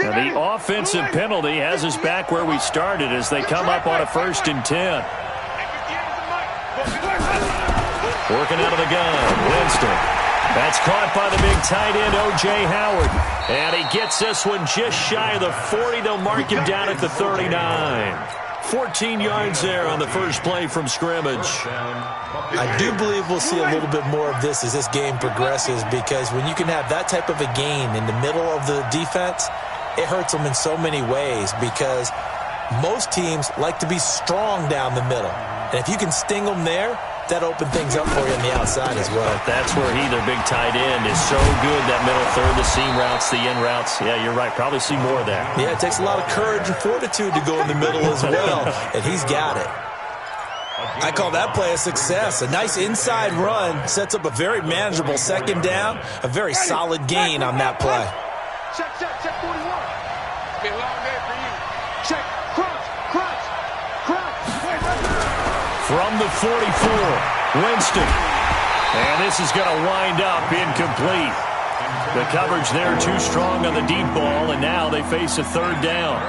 And the offensive penalty has us back where we started as they come up on a 1st and 10. Working out of the gun, Winston. That's caught by the big tight end, O.J. Howard. And he gets this one just shy of the 40. They'll mark him down at the 39. 14 yards there on the first play from scrimmage. I do believe we'll see a little bit more of this as this game progresses, because when you can have that type of a gain in the middle of the defense, it hurts them in so many ways, because most teams like to be strong down the middle. And if you can sting them there, that open things up for you on the outside as well. But that's where their big tight end, is so good, that middle third, the seam routes, the in routes. Yeah, you're right. Probably see more of that. Yeah, it takes a lot of courage and fortitude to go in the middle as well, and he's got it. I call that play a success. A nice inside run sets up a very manageable 2nd down, a very solid gain on that play. Check 41. It's been a long day for you. Check, crunch. From the 44, Winston. And this is going to wind up incomplete. The coverage there too strong on the deep ball, and now they face a 3rd down.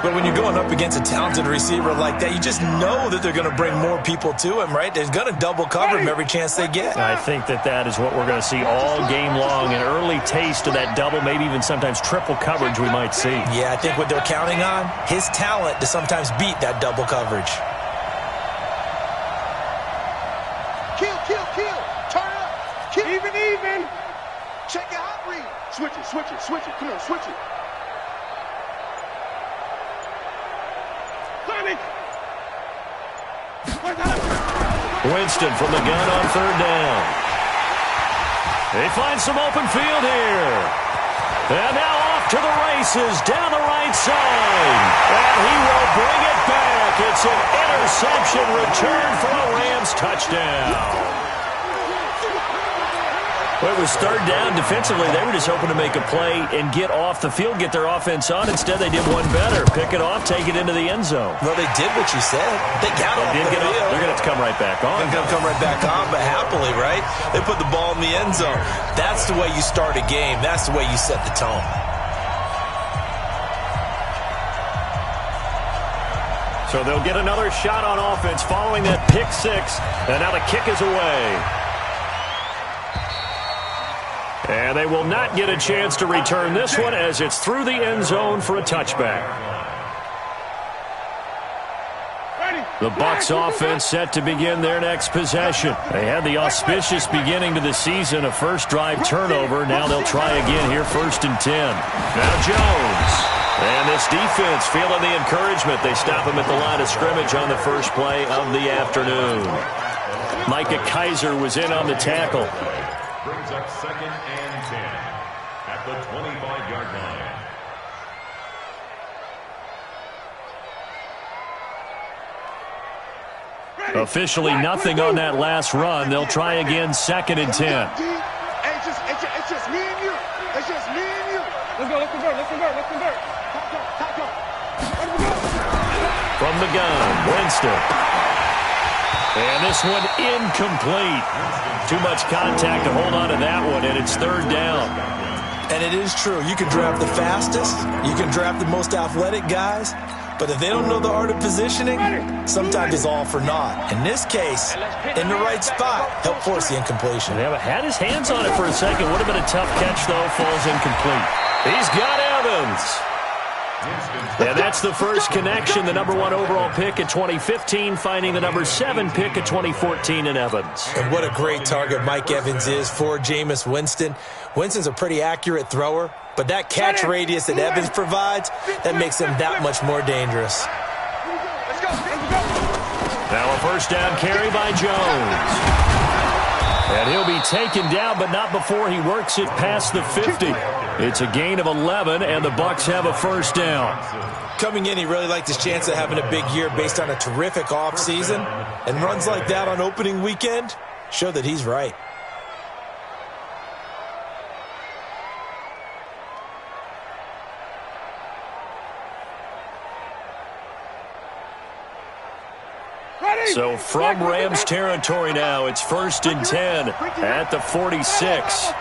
But when you're going up against a talented receiver like that, you just know that they're going to bring more people to him, right? They're going to double cover him every chance they get. I think that is what we're going to see all game long, an early taste of that double, maybe even sometimes triple coverage we might see. Yeah, I think what they're counting on, his talent to sometimes beat that double coverage. Kill. Turn up. Kill. Even. Check your hot read. Switch it. Come on, switch it. Winston from the gun on 3rd down. They find some open field here. And now off to the races down the right side. And he will bring it back. It's an interception return for a Rams touchdown. Well, it was 3rd down. Defensively, they were just hoping to make a play and get off the field, get their offense on. Instead, they did one better. Pick it off, take it into the end zone. Well, they did what you said. They got off the field. They're going to have to come right back on. They're going to come right back on, but happily, right? They put the ball in the end zone. That's the way you start a game. That's the way you set the tone. So they'll get another shot on offense following that pick 6. And now the kick is away. And they will not get a chance to return this one as it's through the end zone for a touchback. The Bucs offense set to begin their next possession. They had the auspicious beginning to the season, a first drive turnover. Now they'll try again here, 1st and 10. Now Jones. And this defense feeling the encouragement. They stop him at the line of scrimmage on the first play of the afternoon. Micah Kaiser was in on the tackle. Brings up 2nd and 10 at the 25-yard line. Officially nothing on that last run. They'll try again, 2nd and 10. It's just me and you. It's just me and you. Let's convert. Top go. From the gun, Winston. And this one incomplete. Too much contact to hold on to that one, and it's 3rd down. And it is true. You can draft the fastest. You can draft the most athletic guys. But if they don't know the art of positioning, sometimes it's all for naught. In this case, in the right spot, help force the incompletion. Yeah, but had his hands on it for a second. Would have been a tough catch, though. Falls incomplete. He's got Evans. And that's the first connection, the #1 overall pick in 2015, finding the #7 pick in 2014 in Evans. And what a great target Mike Evans is for Jameis Winston. Winston's a pretty accurate thrower, but that catch radius that Evans provides, that makes him that much more dangerous. Now a first down carry by Jones. And he'll be taken down, but not before he works it past the 50. It's a gain of 11, and the Bucs have a first down. Coming in, he really liked his chance of having a big year based on a terrific offseason. And runs like that on opening weekend show that he's right. So from Rams territory now, it's 1st and 10 at the 46.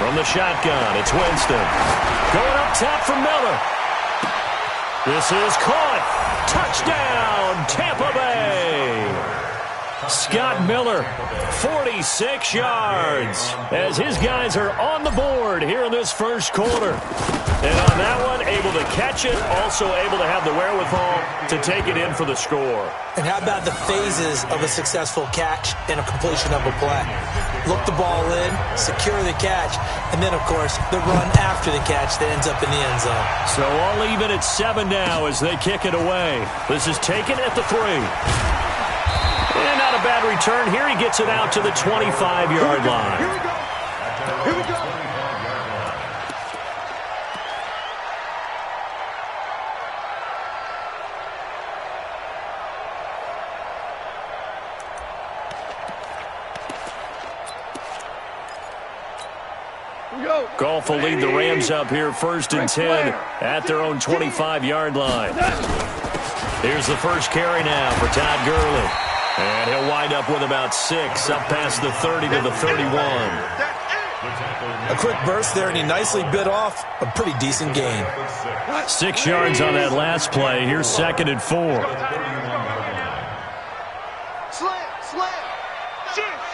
From the shotgun, it's Winston. Going up top for Miller. This is caught. Touchdown, Tampa Bay. Scott Miller, 46 yards, as his guys are on the board here in this first quarter. And on that one, able to catch it, also able to have the wherewithal to take it in for the score. And how about the phases of a successful catch and a completion of a play? Look the ball in, secure the catch, and then, of course, the run after the catch that ends up in the end zone. So all even at 7 now as they kick it away. This is taken at the 3. And not a bad return here. He gets it out to the 25-yard line. Here we go. Here we go. Goff will lead the Rams up here first and 10 at their own 25-yard line. Here's the first carry now for Todd Gurley. And he'll wind up with about 6 up past the 30 to the 31. A quick burst there, and he nicely bit off a pretty decent gain. 6 yards on that last play. Here's 2nd and 4. Slam.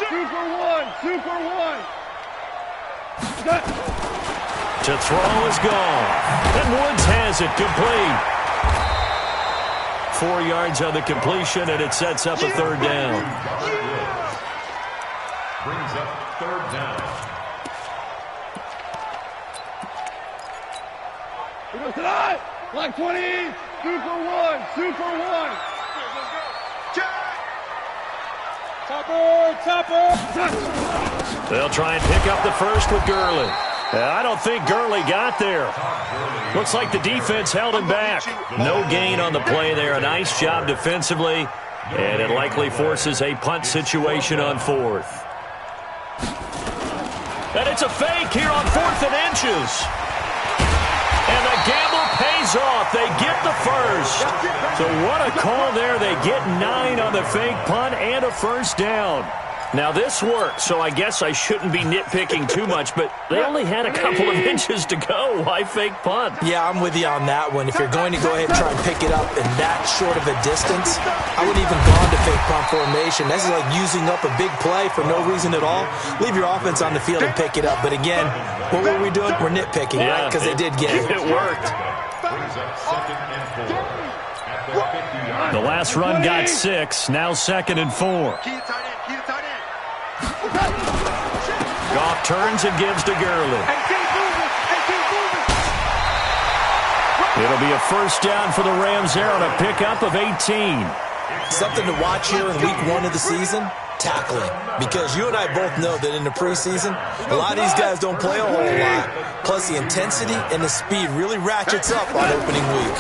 2 for 1. To throw is gone. And Woods has it complete. 4 yards on the completion, and it sets up a 3rd down. Brings up 3rd down. Like 20. 2 for 1. Topper. They'll try and pick up the first with Gurley. I don't think Gurley got there. Looks like the defense held him back. No gain on the play there. A nice job defensively, and it likely forces a punt situation on 4th. And it's a fake here on 4th and inches. And the gamble pays off. They get the first. So what a call there. They get 9 on the fake punt and a first down. Now, this worked, so I guess I shouldn't be nitpicking too much, but they only had a couple of inches to go. Why fake punt? Yeah, I'm with you on that one. If you're going to go ahead and try and pick it up in that short of a distance, I wouldn't even gone to fake punt formation. That's like using up a big play for no reason at all. Leave your offense on the field and pick it up. But again, what were we doing? We're nitpicking, right? Because they did get it. It worked. Brings up 2nd and 4 at the 50-yard line. The last run got 6. Now 2nd and 4. Goff turns and gives to Gurley. It'll be a first down for the Rams there on a pickup of 18. Something to watch here in week 1 of the season, tackling. Because you and I both know that in the preseason, a lot of these guys don't play a whole lot. Plus the intensity and the speed really ratchets up on opening week.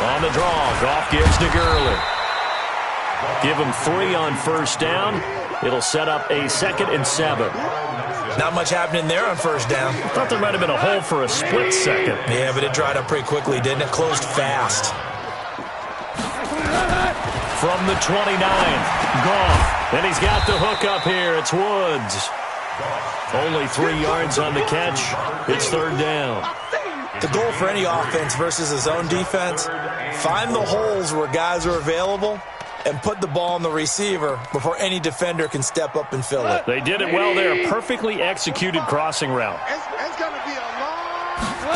On the draw, Goff gives to Gurley. Give him 3 on first down. It'll set up a 2nd and 7. Not much happening there on first down. Thought there might have been a hole for a split second. Yeah, but it dried up pretty quickly, didn't it? Closed fast. From the 29, Goff. And he's got the hook up here. It's Woods. Only 3 yards on the catch. It's 3rd down. The goal for any offense versus his own defense, find the holes where guys are available and put the ball on the receiver before any defender can step up and fill it. They did it well there. Perfectly executed crossing route. It's going to be a long...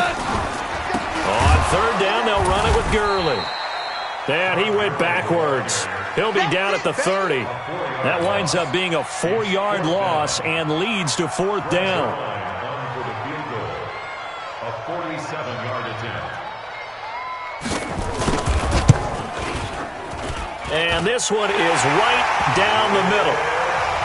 On 3rd down, they'll run it with Gurley. And he went backwards. He'll be down at the 30. That winds up being a 4-yard loss and leads to 4th down. A 47-yard attempt. And this one is right down the middle.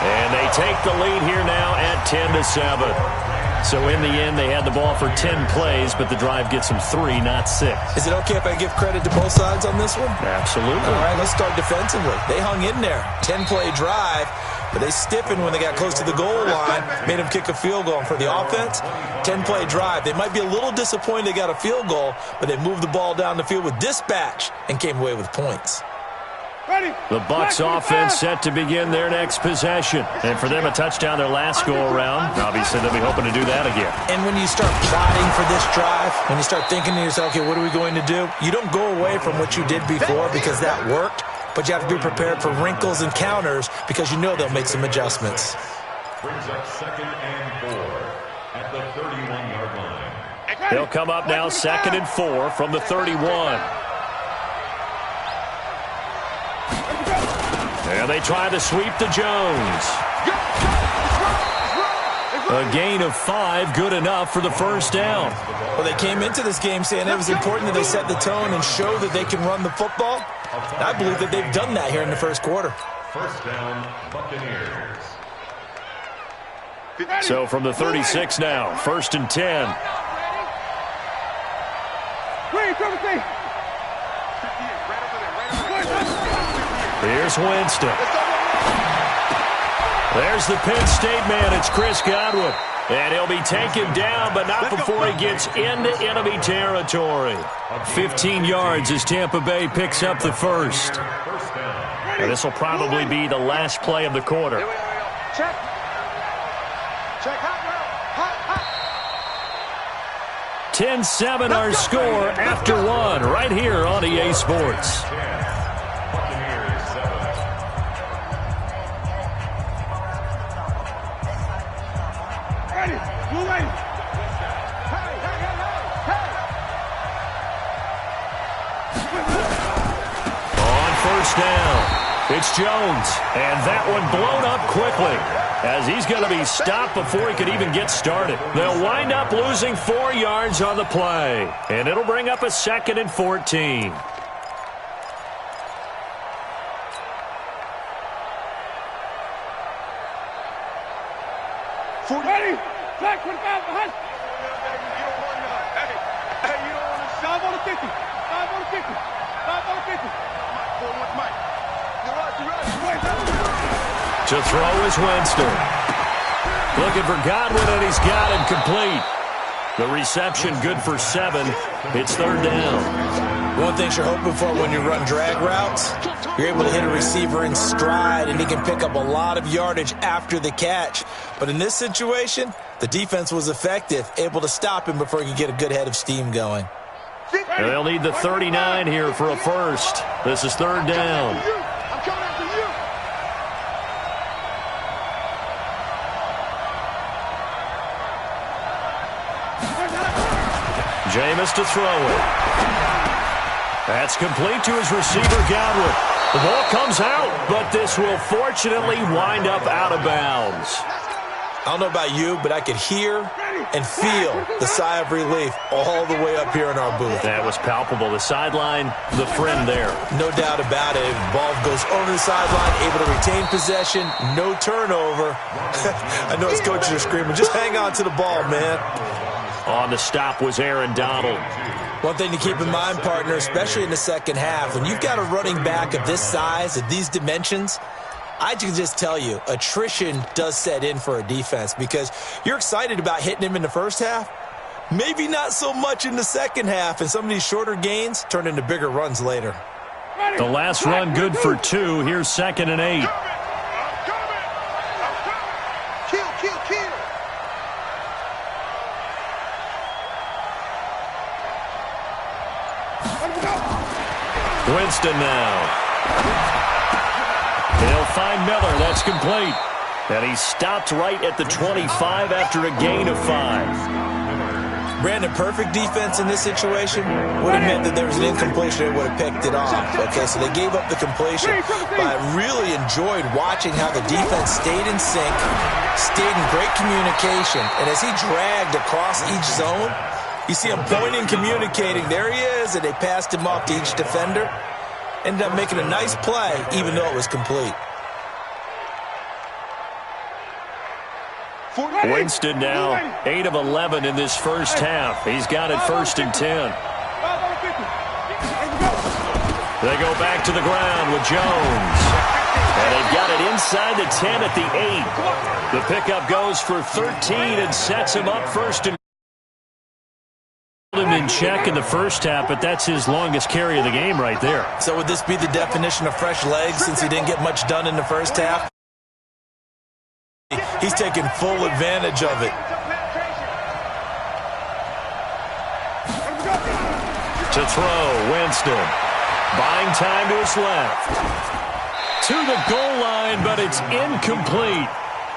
And they take the lead here now at 10-7. So in the end, they had the ball for 10 plays, but the drive gets them 3, not 6. Is it okay if I give credit to both sides on this one? Absolutely. All right, let's start defensively. They hung in there. 10-play drive, but they stiffened when they got close to the goal line, made them kick a field goal. And for the offense, 10-play drive. They might be a little disappointed they got a field goal, but they moved the ball down the field with dispatch and came away with points. The Bucs offense set to begin their next possession. And for them, a touchdown their last go-around. Obviously, they'll be hoping to do that again. And when you start plotting for this drive, when you start thinking to yourself, okay, what are we going to do? You don't go away from what you did before because that worked, but you have to be prepared for wrinkles and counters because you know they'll make some adjustments. Brings up 2nd and 4 at the 31-yard line. They'll come up now 2nd and 4 from the 31. And they try to sweep to Jones. A gain of 5, good enough for the first down. Well, they came into this game saying it was important that they set the tone and show that they can run the football. And I believe that they've done that here in the first quarter. First down, Buccaneers. So from the 36 now, 1st and 10. Here's Winston. There's the Penn State man. It's Chris Godwin. And he'll be taken down, but not before he gets into enemy territory. 15 yards as Tampa Bay picks up the first. And this will probably be the last play of the quarter. Check. 10-7 our score after one right here on EA Sports. Down. It's Jones, and that one blown up quickly as he's going to be stopped before he could even get started. They'll wind up losing 4 yards on the play, and it'll bring up a 2nd and 14. Ready? Flag 25 behind. Hey, you don't want to 5 on the 50. 5 on the 50. 5 on the 50. To throw is Winston. Looking for Godwin, and he's got him complete. The reception good for 7. It's 3rd down. One thing you're hoping for when you run drag routes, you're able to hit a receiver in stride, and he can pick up a lot of yardage after the catch. But in this situation, the defense was effective, able to stop him before he could get a good head of steam going. And they'll need the 39 here for a first. This is 3rd down. I'm coming after you. Jameis to throw it. That's complete to his receiver, Godwin. The ball comes out, but this will fortunately wind up out of bounds. I don't know about you, but I could hear and feel the sigh of relief all the way up here in our booth. That was palpable. The sideline, the friend there. No doubt about it. Ball goes over the sideline, able to retain possession, no turnover. I know his coaches are screaming, just hang on to the ball, man. On the stop was Aaron Donald. One thing to keep in mind, partner, especially in the second half, when you've got a running back of this size, of these dimensions, I can just tell you, attrition does set in for a defense because you're excited about hitting him in the first half. Maybe not so much in the second half, and some of these shorter gains turn into bigger runs later. The last run good for 2. Here's 2nd and 8. Kill. Winston now. They'll find Miller. That's complete. And he stopped right at the 25 after a gain of 5. Brandon, perfect defense in this situation would have meant that there was an incompletion and would have picked it off. Okay, so they gave up the completion. But I really enjoyed watching how the defense stayed in sync, stayed in great communication. And as he dragged across each zone, you see him pointing, communicating. There he is, and they passed him off to each defender. Ended up making a nice play, even though it was complete. Winston now 8 of 11 in this first half. He's got it 1st and 10. They go back to the ground with Jones. And they've got it inside the 10 at the 8. The pickup goes for 13 and sets him up 1st and in check in the first half, but that's his longest carry of the game right there. So would this be the definition of fresh legs since he didn't get much done in the first half? He's taking full advantage of it. To throw, Winston. Buying time to his left. To the goal line, but it's incomplete.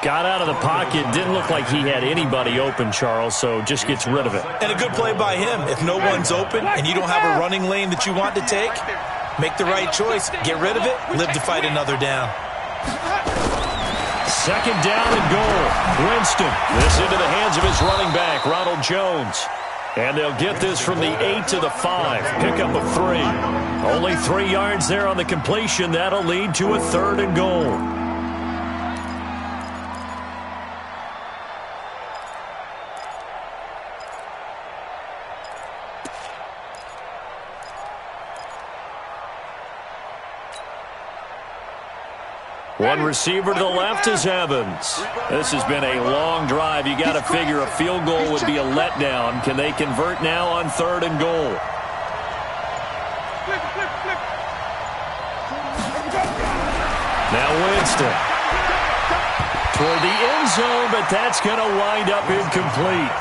Got out of the pocket. Didn't look like he had anybody open, Charles, so just gets rid of it. And a good play by him. If no one's open and you don't have a running lane that you want to take, make the right choice. Get rid of it. Live to fight another down. Second down and goal. Winston. This into the hands of his running back, Ronald Jones. And they'll get this from the 8 to the 5. Pickup of 3. Only 3 yards there on the completion. That'll lead to a 3rd and goal. One receiver to the left is Evans. This has been a long drive. You got to figure a field goal would be a letdown. Can they convert now on 3rd and goal? Now Winston. Toward the end zone, but that's going to wind up incomplete.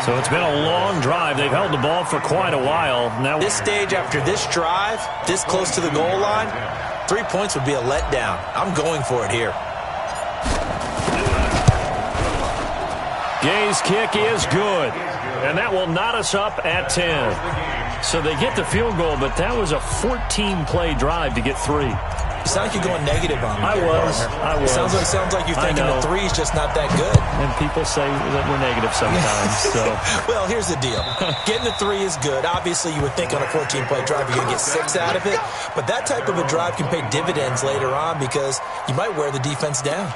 So it's been a long drive. They've held the ball for quite a while. Now, this stage after this drive, this close to the goal line, 3 points would be a letdown. I'm going for it here. Gay's kick is good. And that will knot us up at 10. So they get the field goal, but that was a 14-play drive to get 3. You sound like you're going negative on me. I was. Sounds like you're thinking the 3 is just not that good. And people say that we're negative sometimes. So. Well, here's the deal. Getting the 3 is good. Obviously, you would think on a 14-play drive you're going to get 6 out of it. But that type of a drive can pay dividends later on because you might wear the defense down.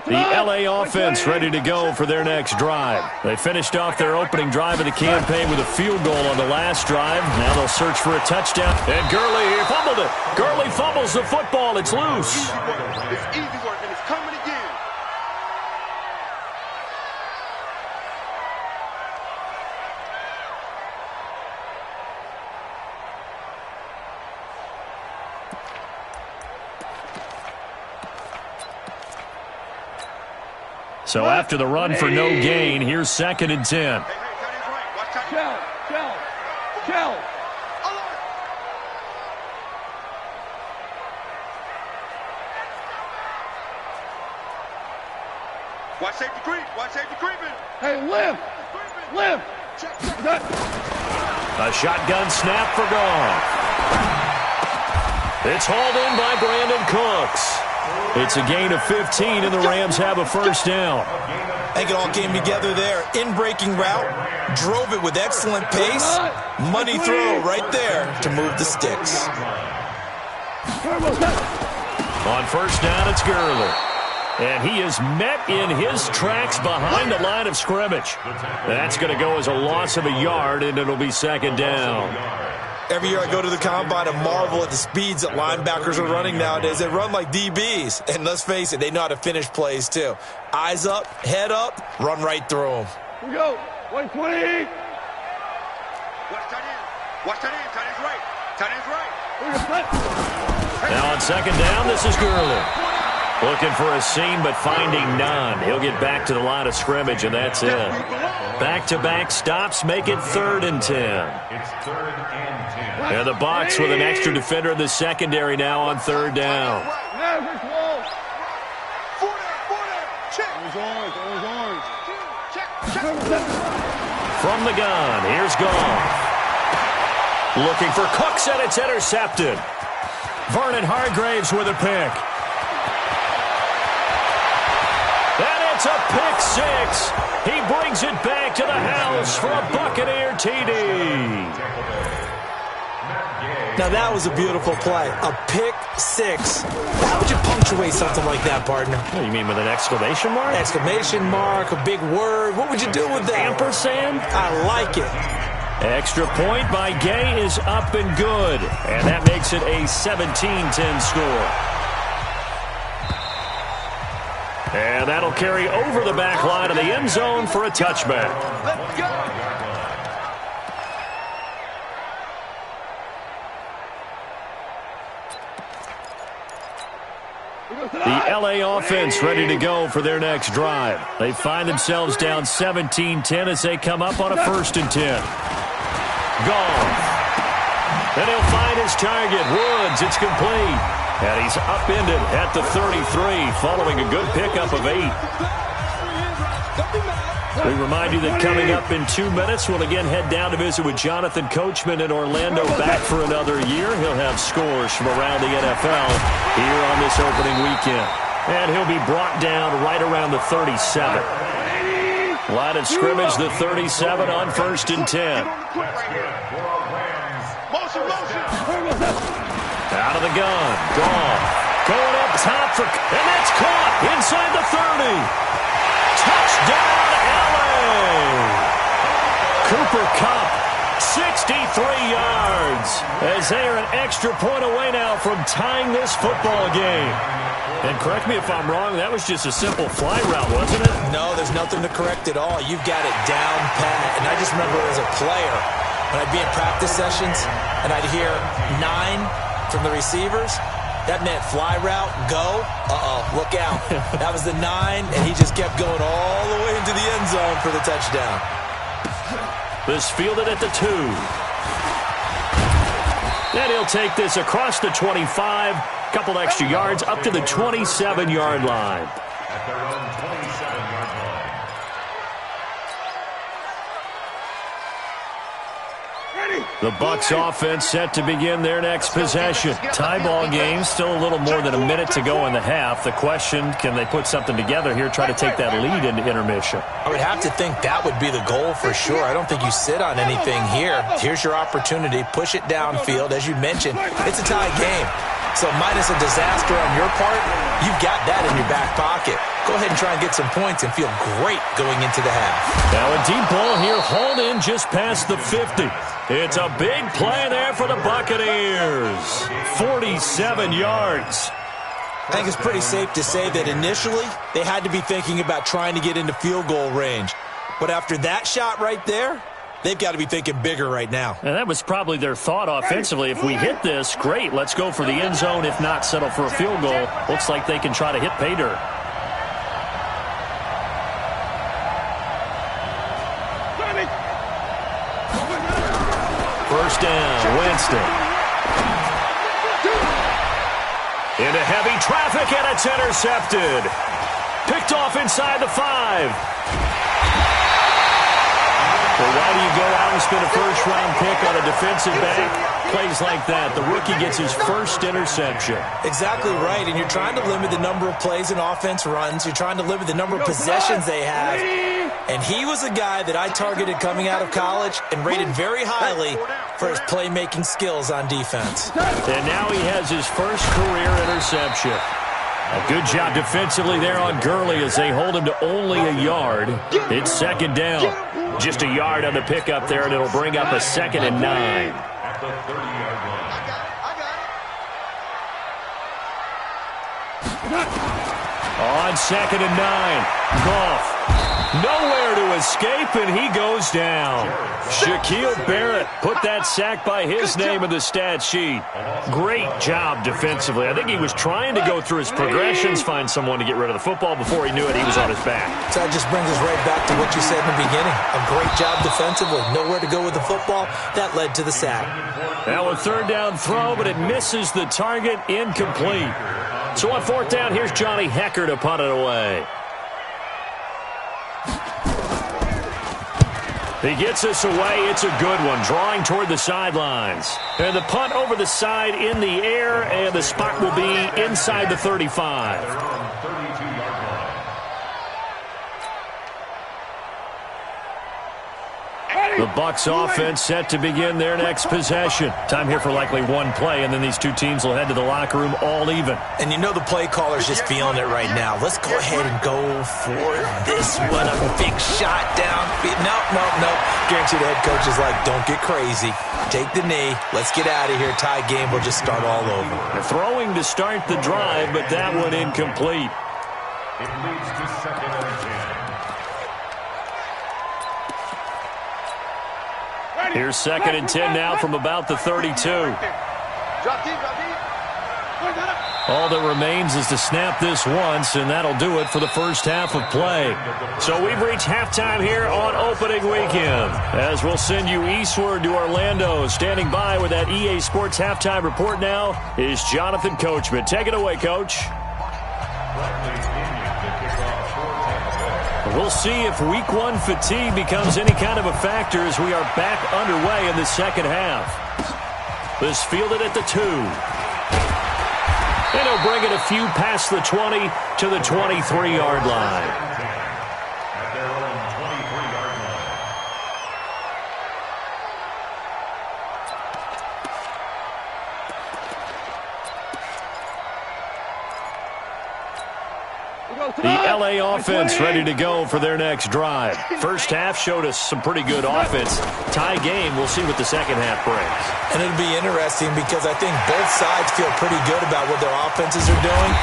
The L.A. offense ready to go for their next drive. They finished off their opening drive of the campaign with a field goal on the last drive. Now they'll search for a touchdown. And Gurley fumbled it. Gurley fumbles the football. It's loose. It's easy work, and it's coming again. So after the run for no gain, here's 2nd and 10. Shell. Watch safety creep. Watch safety creeping. Hey, lift. A shotgun snap for Goff. It's hauled in by Brandon Cooks. It's a gain of 15, and the Rams have a first down. I think it all came together there. In-breaking route, drove it with excellent pace. Money throw right there to move the sticks. On first down, it's Gurley. And he is met in his tracks behind the line of scrimmage. That's going to go as a loss of a yard, and it'll be 2nd down. Every year I go to the combine and marvel at the speeds that linebackers are running nowadays. They run like DBs. And let's face it, they know how to finish plays too. Eyes up, head up, run right through them. Here we go. 120. Watch tight end. Watch tight end. Tight end's right. Tight end's right. Now on 2nd down, this is Gurley. Looking for a seam, but finding none. He'll get back to the line of scrimmage, and that's it. Back-to-back stops make it 3rd and 10. It's 3rd and 10. And the Bucs with an extra defender in the secondary now on 3rd down. From the gun, here's Goff. Looking for Cooks, and it's intercepted. Vernon Hargreaves with a pick. And it's a pick 6. He brings it back to the house for a Buccaneer TD. Now that was a beautiful play. A pick 6. How would you punctuate something like that, partner? What do you mean, with an exclamation mark? Exclamation mark, a big word. What would you do with that? Ampersand? I like it. Extra point by Gay is up and good. And that makes it a 17-10 score. And that'll carry over the back line of the end zone for a touchback. Let's go. The LA offense ready to go for their next drive. They find themselves down 17-10 as they come up on a 1st and 10. Gone. Then he'll find his target. Woods, it's complete. And he's upended at the 33 following a good pickup of 8. We remind you that coming up in 2 minutes, we'll again head down to visit with Jonathan Coachman in Orlando, back for another year. He'll have scores from around the NFL here on this opening weekend. And he'll be brought down right around the 37. Line of scrimmage, the 37 on 1st and 10. Out of the gun. Gone. Going up top for... And that's caught inside the 30. Touchdown, LA! Cooper Kupp, 63 yards. As they are an extra point away now from tying this football game. And correct me if I'm wrong, that was just a simple fly route, wasn't it? No, there's nothing to correct at all. You've got it down pat. And I just remember as a player, when I'd be in practice sessions and I'd hear 9 from the receivers, that meant fly route, go, look out. That was the 9, and he just kept going all the way into the end zone for the touchdown. This fielded at the 2. Then he'll take this across the 25, couple extra yards up to the 27-yard line. At their own 27-yard line. The Bucs offense set to begin their next possession. Tie ball game, still a little more than a minute to go in the half. The question, can they put something together here, try to take that lead into intermission? I would have to think that would be the goal for sure. I don't think you sit on anything here. Here's your opportunity. Push it downfield. As you mentioned, it's a tie game. So minus a disaster on your part, you've got that in your back pocket. Go ahead and try and get some points and feel great going into the half. Now a deep ball here, hauled in just past the 50. It's a big play there for the Buccaneers. 47 yards. I think it's pretty safe to say that initially they had to be thinking about trying to get into field goal range. But after that shot right there, they've got to be thinking bigger right now. And that was probably their thought offensively. If we hit this, great. Let's go for the end zone. If not, settle for a field goal. Looks like they can try to hit pay dirt. First down, Winston. Into heavy traffic, and it's intercepted. Picked off inside the 5. Well, why do you go out and spend a first-round pick on a defensive back? Plays like that. The rookie gets his first interception. Exactly right, and you're trying to limit the number of plays an offense runs. You're trying to limit the number of possessions they have. And he was a guy that I targeted coming out of college and rated very highly for his playmaking skills on defense. And now he has his first career interception. A good job defensively there on Gurley as they hold him to only a yard. It's second down. Just a yard on the pickup there, and it'll bring up a 2nd and 9. At the 30-yard line. On 2nd and 9, Goff. Nowhere to escape, and he goes down. Shaquille Barrett put that sack by his name in the stat sheet. Great job defensively. I think he was trying to go through his progressions, find someone to get rid of the football. Before he knew it, he was on his back. So that just brings us right back to what you said in the beginning. A great job defensively. Nowhere to go with the football. That led to the sack. Now a 3rd down throw, but it misses the target. Incomplete. So on 4th down, here's Johnny Hecker to punt it away. He gets us away. It's a good one, drawing toward the sidelines. And the punt over the side in the air, and the spot will be inside the 35. The Bucs offense set to begin their next possession. Time here for likely one play, and then these two teams will head to the locker room all even. And you know the play caller's just feeling it right now. Let's go ahead and go for this one. A big shot down. No. Guarantee the head coach is like, don't get crazy. Take the knee. Let's get out of here. Tie game. We'll just start all over. Throwing to start the drive, but that one incomplete. It leads to 2nd and 10. Here's 2nd and 10 now from about the 32. All that remains is to snap this once, and that'll do it for the first half of play. So we've reached halftime here on opening weekend, as we'll send you eastward to Orlando. Standing by with that EA Sports halftime report now is Jonathan Coachman. Take it away, Coach. We'll see if Week 1 fatigue becomes any kind of a factor as we are back underway in the second half. This fielded at the 2. And he'll bring it a few past the 20 to the 23-yard line. At their own 23-yard line. The LA offense ready to go for their next drive. First half showed us some pretty good offense. Tie game, we'll see what the second half brings. And it'll be interesting because I think both sides feel pretty good about what their offenses are doing.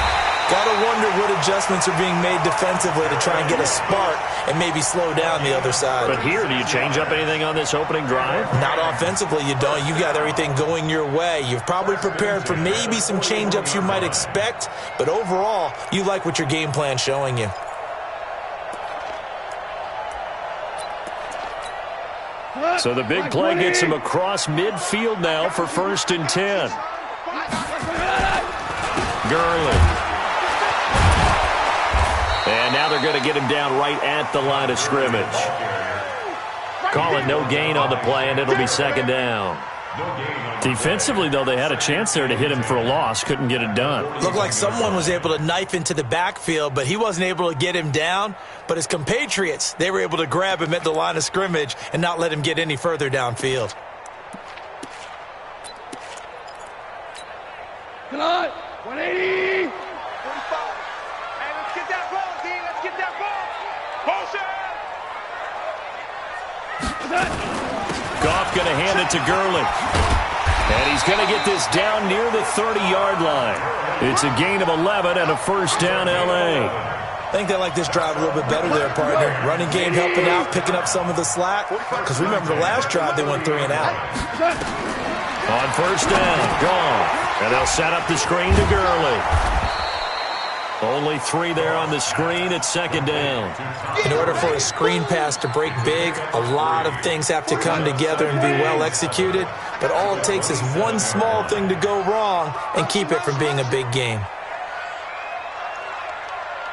Got to wonder what adjustments are being made defensively to try and get a spark and maybe slow down the other side. But here, do you change up anything on this opening drive? Not offensively, you don't. You got everything going your way. You've probably prepared for maybe some change-ups you might expect, but overall, you like what your game plan's showing you. So the big play gets him across midfield now for 1st and 10. Gurley. And now they're going to get him down right at the line of scrimmage. Call it no gain on the play, and it'll be 2nd down. Defensively, though, they had a chance there to hit him for a loss. Couldn't get it done. Looked like someone was able to knife into the backfield, but he wasn't able to get him down. But his compatriots, they were able to grab him at the line of scrimmage and not let him get any further downfield. Come on, 180. 45. Hey, let's get that ball, D. Let's get that ball. Motion. Goff going to hand it to Gurley. And he's going to get this down near the 30-yard line. It's a gain of 11 and a first down, L.A. I think they like this drive a little bit better there, partner. Running game helping out, picking up some of the slack. Because remember the last drive, they went 3 and out. On first down, gone. And they'll set up the screen to Gurley. Only 3 there on the screen at 2nd down. In order for a screen pass to break big, a lot of things have to come together and be well executed. But all it takes is one small thing to go wrong and keep it from being a big game.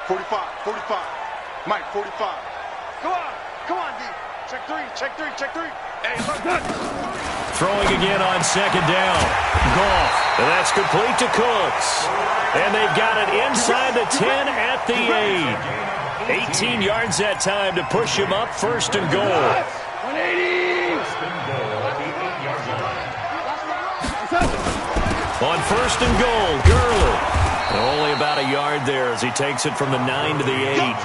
45, 45. Mike, 45. Come on, D. Check 3, check 3, check 3. Hey, look. Throwing again on 2nd down. Goff. And that's complete to Cooks. And they've got it inside the 10 at the 8. 18 yards that time to push him up 1st and goal. 180. On 1st and goal, Gurley. Only about a yard there as he takes it from the 9 to the 8.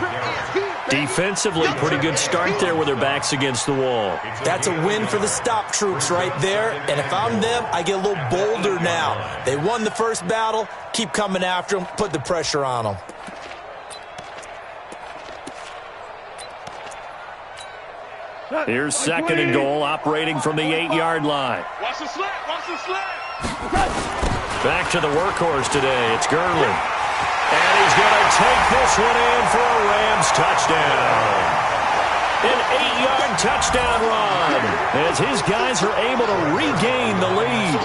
Defensively, pretty good start there with their backs against the wall. That's a win for the stop troops right there. And if I'm them, I get a little bolder now. They won the first battle. Keep coming after them. Put the pressure on them. Here's 2nd and goal, operating from the 8-yard line. Watch the slip, watch the slip. Back to the workhorse today. It's Gurley. And he's going to take this one in for a Rams touchdown. An 8-yard touchdown run as his guys are able to regain the lead.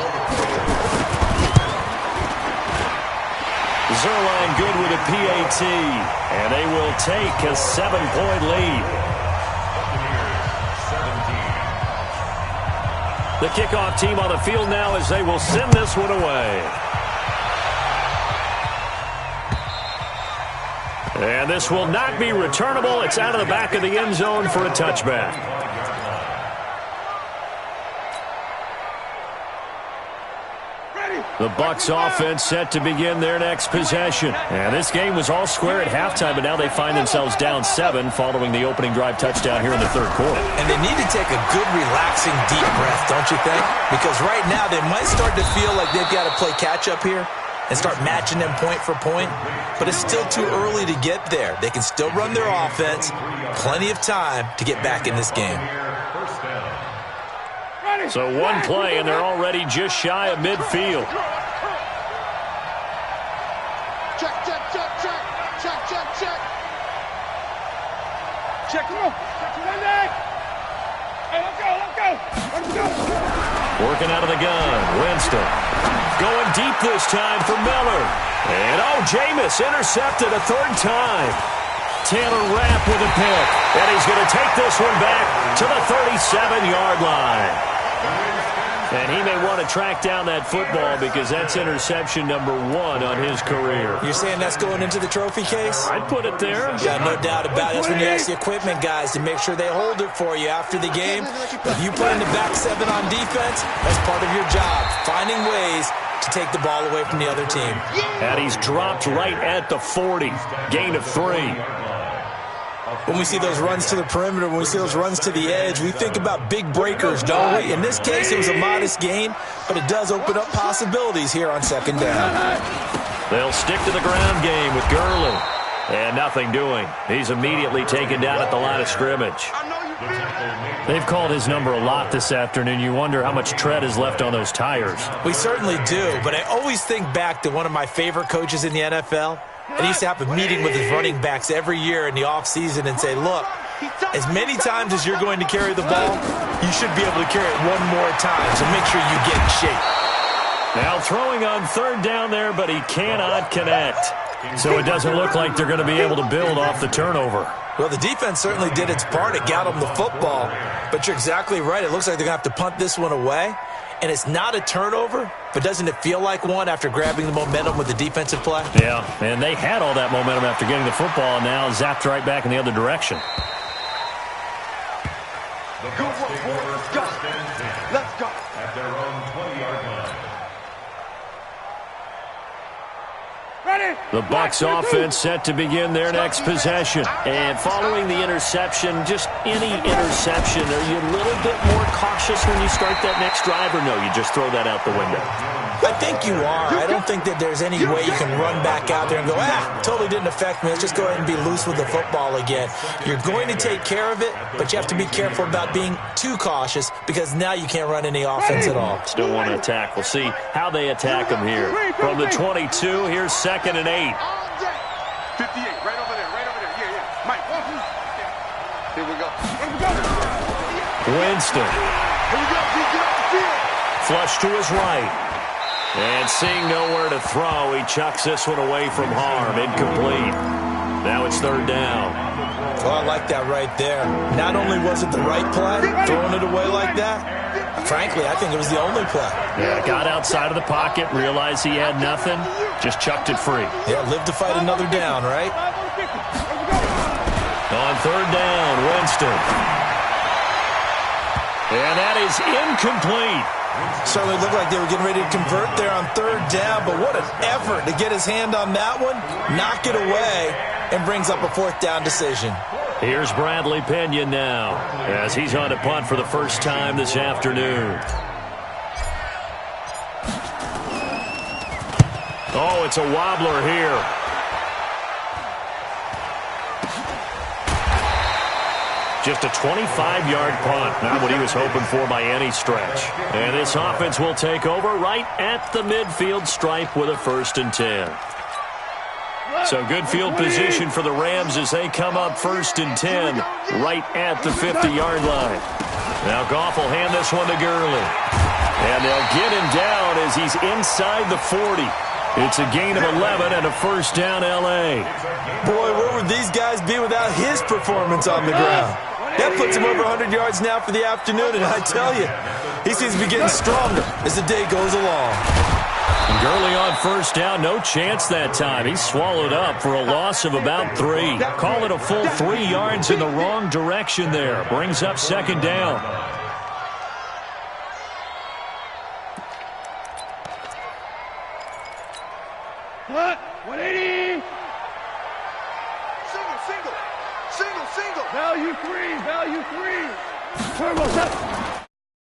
Zerline good with a PAT, and they will take a 7-point lead. The kickoff team on the field now as they will send this one away. And this will not be returnable. It's out of the back of the end zone for a touchback. The Bucs offense set to begin their next possession. And this game was all square at halftime, but now they find themselves down 7 following the opening drive touchdown here in the 3rd quarter. And they need to take a good, relaxing, deep breath, don't you think? Because right now they might start to feel like they've got to play catch-up here. and start matching them point for point, but it's still too early to get there. They can still run their offense. Plenty of time to get back in this game. So one play, and they're already just shy of midfield. Check, check, check, check. Check, check, check. Check, come on. Check, Monday. Hey, let's go, let's go. Let's go. Working out of the gun. Winston. Going deep this time for Miller. And, Jameis intercepted a third time. Taylor Rapp with a pick. And he's going to take this one back to the 37-yard line. And he may want to track down that football because that's interception number 1 on his career. You're saying that's going into the trophy case? I'd put it there. Yeah, no doubt about it. That's when you ask the equipment guys to make sure they hold it for you after the game. If you put in the back 7 on defense, that's part of your job, finding ways to take the ball away from the other team. And he's dropped right at the 40. Gain of 3. When we see those runs to the perimeter, when we see those runs to the edge, we think about big breakers, don't we? In this case, it was a modest gain, but it does open up possibilities here on second down. They'll stick to the ground game with Gurley. And nothing doing. He's immediately taken down at the line of scrimmage. They've called his number a lot this afternoon. You wonder how much tread is left on those tires. We certainly do, but I always think back to one of my favorite coaches in the NFL. And he used to have a meeting with his running backs every year in the offseason and say, look, as many times as you're going to carry the ball, you should be able to carry it one more time, so make sure you get in shape. Now throwing on third down there, but he cannot connect. So it doesn't look like they're going to be able to build off the turnover. Well, the defense certainly did its part. It got them the football. But you're exactly right. It looks like they're going to have to punt this one away. And it's not a turnover, but doesn't it feel like one after grabbing the momentum with the defensive play? Yeah, and they had all that momentum after getting the football, and now zapped right back in the other direction. Go, let's go. Let's go. At their own 20-yard line. Ready? The Bucs offense set to begin their next possession. And following the interception, just any interception, are you a little bit more cautious when you start that next drive, or no, you just throw that out the window? I think you are. I don't think that there's any way you can run back out there and go, totally didn't affect me. Let's just go ahead and be loose with the football again. You're going to take care of it, but you have to be careful about being too cautious because now you can't run any offense at all. Still want to attack. We'll see how they attack them here. From the 22, here's 2nd and 8. 58, right over there, right over there. Yeah. Mike, walk. Here we go. Winston. Here we go. Get off the field. Flush to his right. And seeing nowhere to throw, he chucks this one away from harm. Incomplete. Now it's 3rd down. Well, I like that right there. Not only was it the right play, throwing it away like that, frankly, I think it was the only play. Yeah, got outside of the pocket, realized he had nothing, just chucked it free. Yeah, live to fight another down, right? On 3rd down, Winston. And that is incomplete. Certainly looked like they were getting ready to convert there on 3rd down, but what an effort to get his hand on that one, knock it away, and brings up a 4th down decision. Here's Bradley Pinion now, as he's on to punt for the first time this afternoon. Oh, it's a wobbler here. Just a 25-yard punt, not what he was hoping for by any stretch. And this offense will take over right at the midfield stripe with a 1st and 10. So good field position for the Rams as they come up 1st and 10 right at the 50-yard line. Now Goff will hand this one to Gurley. And they'll get him down as he's inside the 40. It's a gain of 11 and a 1st down L.A. Boy, where would these guys be without his performance on the ground? That puts him over 100 yards now for the afternoon, and I tell you, he seems to be getting stronger as the day goes along. And Gurley on 1st down, no chance that time. He's swallowed up for a loss of about 3. Call it a full 3 yards in the wrong direction there. Brings up 2nd down. What? 180. Single. Value 3. Turbo set.